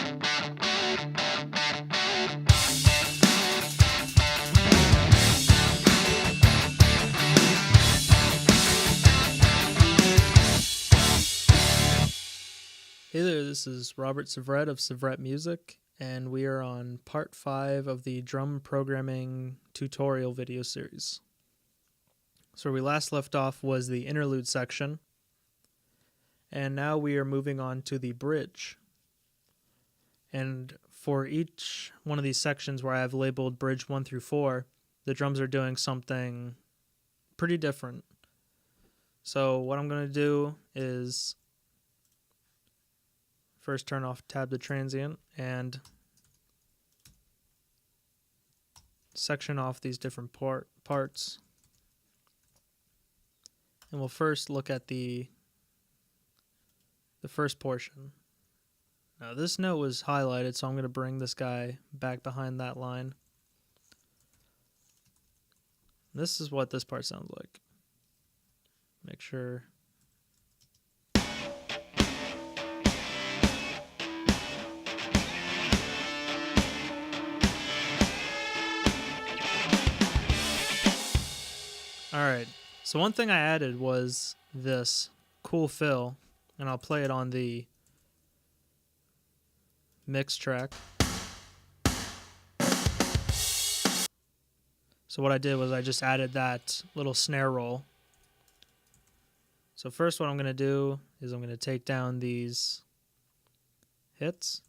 Hey there, this is Robert Syvret of Syvret Music, and we are on part 5 of the drum programming tutorial video series. So where we last left off was the interlude section, and now we are moving on to the bridge. And for each one of these sections where I have labeled bridge 1 through 4, the drums are doing something pretty different. So what I'm going to do is first turn off tab to transient and section off these different parts. And we'll first look at the first portion. Now this note was highlighted, so I'm going to bring this guy back behind that line. This is what this part sounds like. Make sure. Alright, so one thing I added was this cool fill, and I'll play it on the mix track. So what I did was I just added that little snare roll. So first what I'm going to do is I'm going to take down these hits.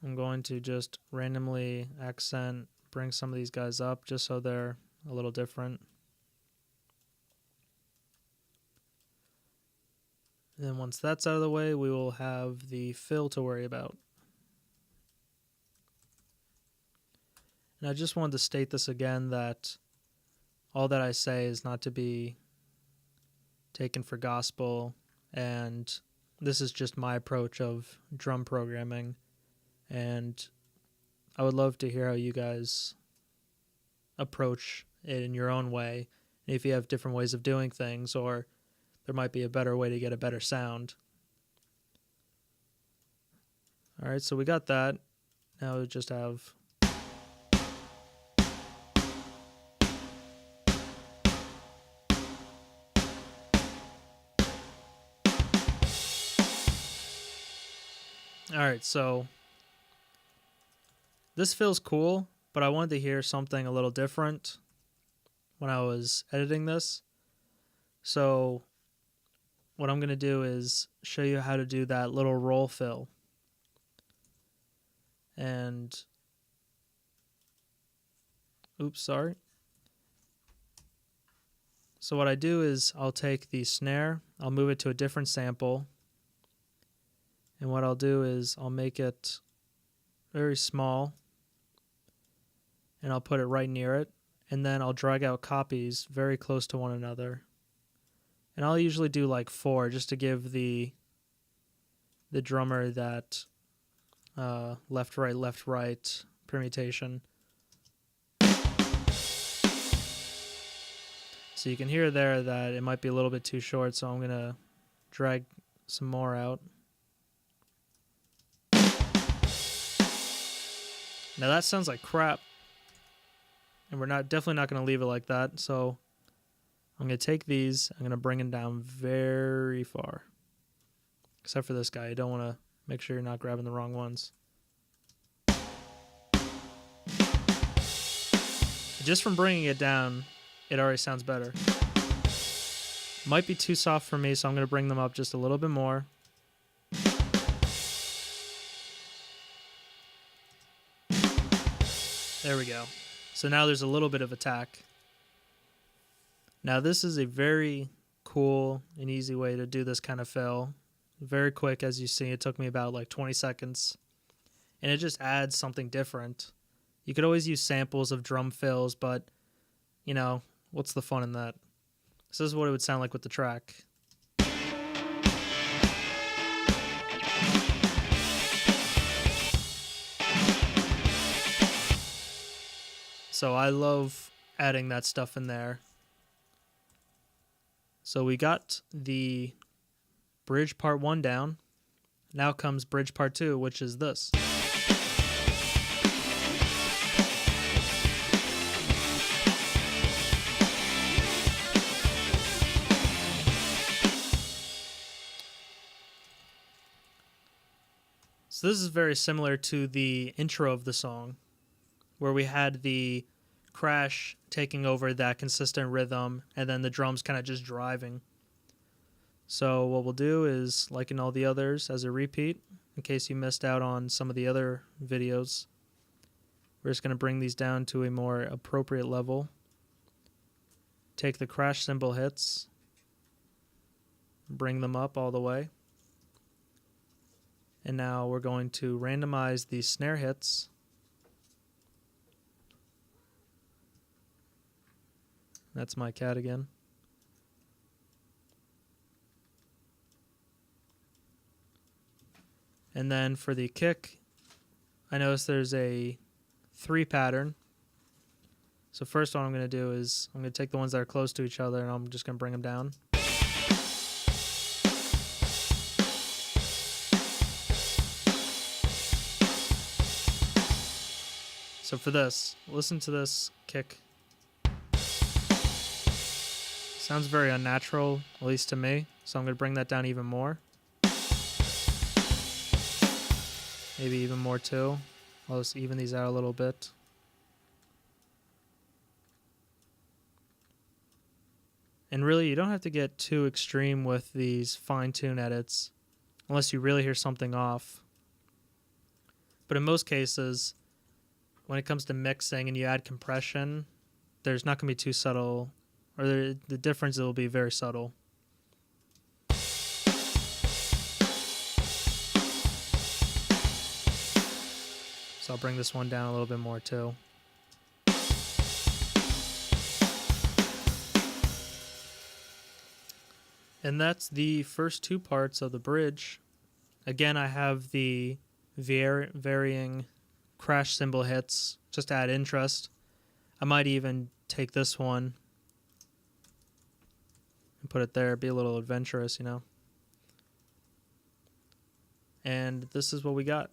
I'm going to just randomly accent, bring some of these guys up just so they're a little different. And then once that's out of the way, we will have the fill to worry about. And I just wanted to state this again, that all that I say is not to be taken for gospel, and this is just my approach of drum programming, and I would love to hear how you guys approach it in your own way, and if you have different ways of doing things, or there might be a better way to get a better sound. Alright, so we got that. Now we just have Alright, so this feels cool, but I wanted to hear something a little different when I was editing this. So what I'm going to do is show you how to do that little roll fill. And oops, sorry. So what I do is I'll take the snare, I'll move it to a different sample, and what I'll do is I'll make it very small, and I'll put it right near it, and then I'll drag out copies very close to one another. And I'll usually do like 4 just to give the drummer that left right permutation. So you can hear there that it might be a little bit too short, so I'm going to drag some more out. Now that sounds like crap, and we're definitely not going to leave it like that, so I'm going to take these, I'm going to bring them down very far. Except for this guy, you don't want to make sure you're not grabbing the wrong ones. Just from bringing it down, it already sounds better. Might be too soft for me, so I'm going to bring them up just a little bit more. There we go. So now there's a little bit of attack. Now this is a very cool and easy way to do this kind of fill. Very quick, as you see. It took me about like 20 seconds. And it just adds something different. You could always use samples of drum fills, but, you know, what's the fun in that? So this is what it would sound like with the track. So I love adding that stuff in there. So we got the bridge part 1 down. Now comes bridge part 2, which is this. So this is very similar to the intro of the song, where we had the crash taking over that consistent rhythm, and then the drums kind of just driving. So what we'll do is, like in all the others, as a repeat, in case you missed out on some of the other videos, we're just going to bring these down to a more appropriate level. Take the crash cymbal hits, bring them up all the way. And now we're going to randomize the snare hits. That's my cat again. And then for the kick, I notice there's a 3 pattern. So first what I'm going to do is I'm going to take the ones that are close to each other and I'm just going to bring them down. So for this, listen to this kick. Sounds very unnatural, at least to me, so I'm going to bring that down even more. Maybe even more too. I'll just even these out a little bit. And really, you don't have to get too extreme with these fine-tune edits, unless you really hear something off. But in most cases, when it comes to mixing and you add compression, there's not going to be too subtle, or the difference will be very subtle. So I'll bring this one down a little bit more too. And that's the first 2 parts of the bridge. Again, I have the varying crash cymbal hits just to add interest. I might even take this one and put it there, be a little adventurous, you know. And this is what we got.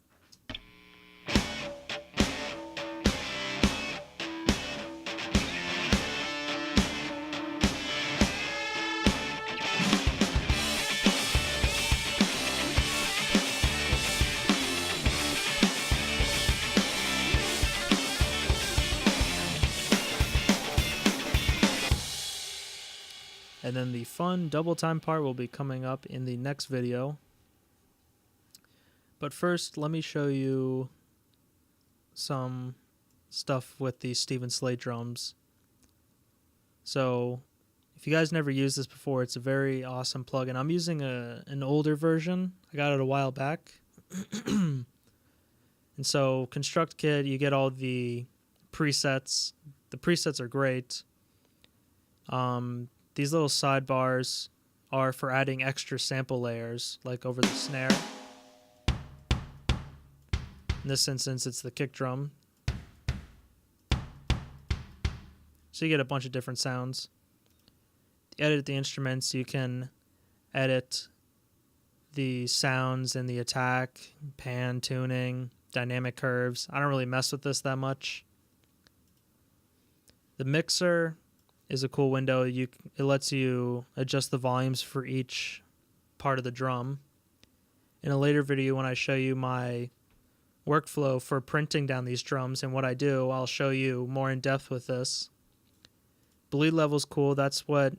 And then the fun double time part will be coming up in the next video. But first, let me show you some stuff with the Slate drums. So, if you guys never used this before, it's a very awesome plugin. I'm using an older version. I got it a while back. And so, Construct Kit, you get all the presets. The presets are great. These little sidebars are for adding extra sample layers, like over the snare. In this instance, it's the kick drum. So you get a bunch of different sounds. To edit the instruments, you can edit the sounds and the attack, pan, tuning, dynamic curves. I don't really mess with this that much. The mixer is a cool window. It lets you adjust the volumes for each part of the drum. In a later video, when I show you my workflow for printing down these drums and what I do, I'll show you more in depth with this. Bleed level's cool. That's what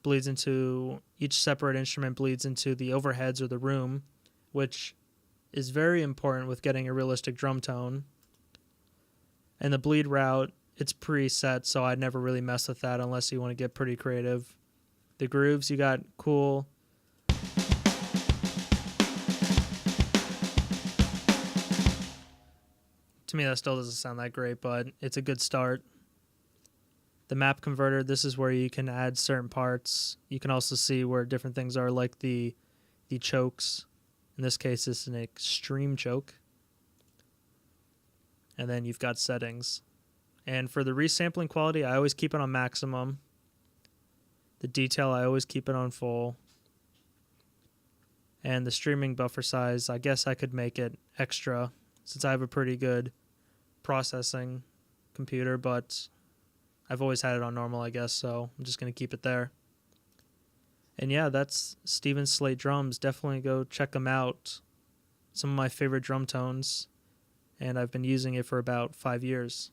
bleeds into each separate instrument, bleeds into the overheads or the room, which is very important with getting a realistic drum tone. And the bleed route, it's preset, so I'd never really mess with that unless you want to get pretty creative. The grooves, you got cool. To me, that still doesn't sound that great, but it's a good start. The map converter, this is where you can add certain parts. You can also see where different things are, like the chokes. In this case, it's an extreme choke. And then you've got settings. And for the resampling quality, I always keep it on maximum. The detail, I always keep it on full. And the streaming buffer size, I guess I could make it extra since I have a pretty good processing computer, but I've always had it on normal, I guess, so I'm just going to keep it there. And yeah, that's Steven Slate drums. Definitely go check them out. Some of my favorite drum tones, and I've been using it for about 5 years.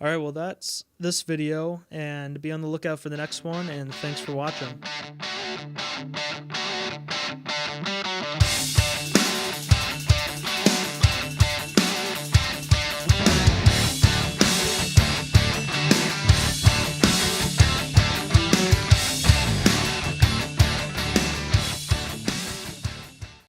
All right, well, that's this video, and be on the lookout for the next one, and thanks for watching.